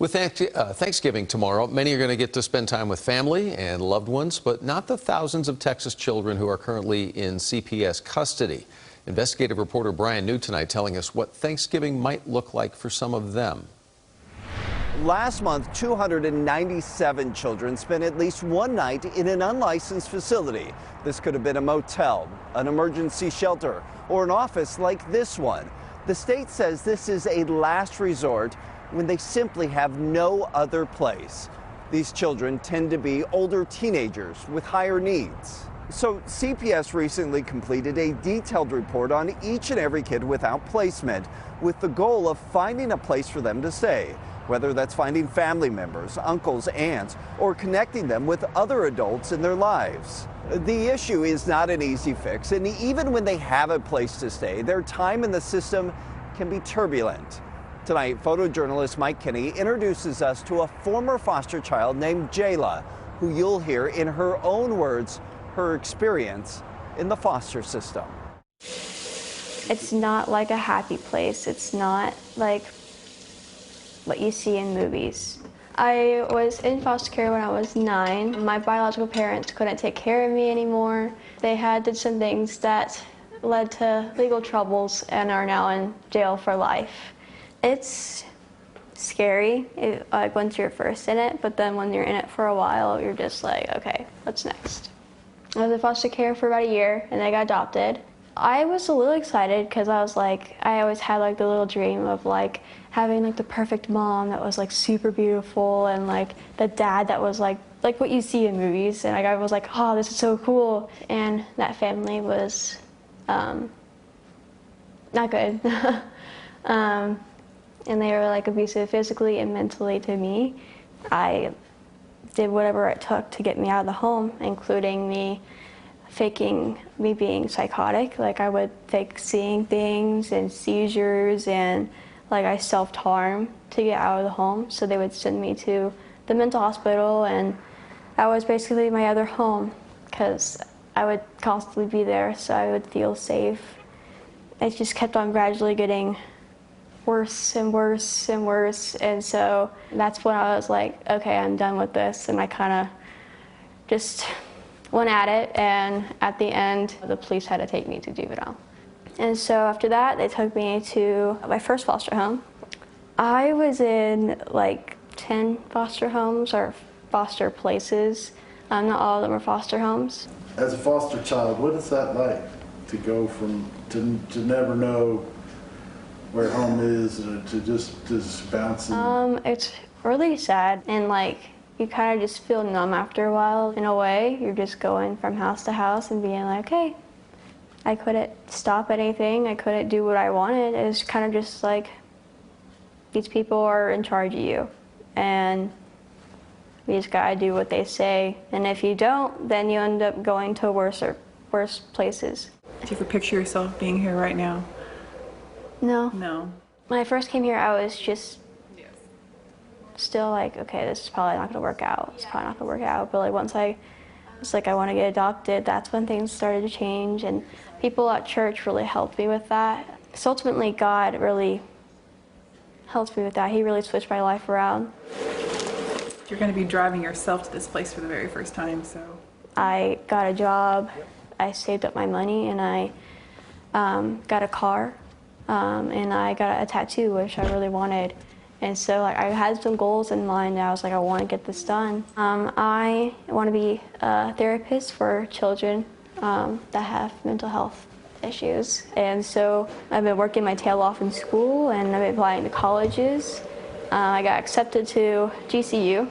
With Thanksgiving tomorrow, many are going to get to spend time with family and loved ones, but not the thousands of Texas children who are currently in CPS custody. Investigative reporter Brian New tonight telling us what Thanksgiving might look like for some of them. Last month, 297 children spent at least one night in an unlicensed facility. This could have been a motel, an emergency shelter, or an office like this one. The state says this is a last resort when they simply have no other place. These children tend to be older teenagers with higher needs. So CPS recently completed a detailed report on each and every kid without placement with the goal of finding a place for them to stay, whether that's finding family members, uncles, aunts, or connecting them with other adults in their lives. The issue is not an easy fix, and even when they have a place to stay, their time in the system can be turbulent. Tonight, photojournalist Mike Kinney introduces us to a former foster child named Jaeyla, who you'll hear in her own words her experience in the foster system. It's not like a happy place. It's not like what you see in movies. I was in foster care when I was 9. My biological parents couldn't take care of me anymore. They had did some things that led to legal troubles and are now in jail for life. It's scary, like once you're first in it, but then when you're in it for a while, you're just like, okay, what's next? I was in foster care for about a year, and I got adopted. I was a little excited because I was like, I always had like the little dream of like having like the perfect mom that was like super beautiful, and like the dad that was like what you see in movies, and like I was like, oh, this is so cool. And that family was not good. And they were like abusive physically and mentally to me. I did whatever it took to get me out of the home, including me faking me being psychotic. Like I would fake seeing things and seizures, and like I self-harm to get out of the home. So they would send me to the mental hospital, and that was basically my other home because I would constantly be there, so I would feel safe. It just kept on gradually getting worse and worse and worse, and so that's when I was like, okay, I'm done with this, and I kind of just went at it, and at the end the police had to take me to juvenile. And so after that they took me to my first foster home. I was in like 10 foster homes or foster places. Not all of them are foster homes. As a foster child, what is that like to go from to never know where home is, to just bouncing? It's really sad, and like you kind of just feel numb after a while. In a way, you're just going from house to house and being like, okay, I couldn't stop anything, I couldn't do what I wanted. It's kind of just like these people are in charge of you, and you just gotta do what they say. And if you don't, then you end up going to worse places. Do you ever picture yourself being here right now? No. No. When I first came here, I was just still like, okay, this is probably not gonna work out. It's probably not gonna work out. But like once I was like, I want to get adopted, that's when things started to change, and people at church really helped me with that. So ultimately, God really helped me with that. He really switched my life around. You're going to be driving yourself to this place for the very first time, so. I got a job, I saved up my money, and I got a car, and I got a tattoo, which I really wanted. And so like, I had some goals in mind, and I was like, I want to get this done. I want to be a therapist for children that have mental health issues. And so I've been working my tail off in school, and I've been applying to colleges. I got accepted to GCU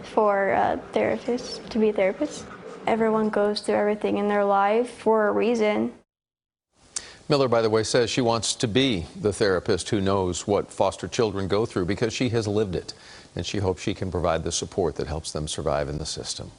for therapists, to be a therapist. Everyone goes through everything in their life for a reason. Miller, by the way, says she wants to be the therapist who knows what foster children go through because she has lived it, and she hopes she can provide the support that helps them survive in the system.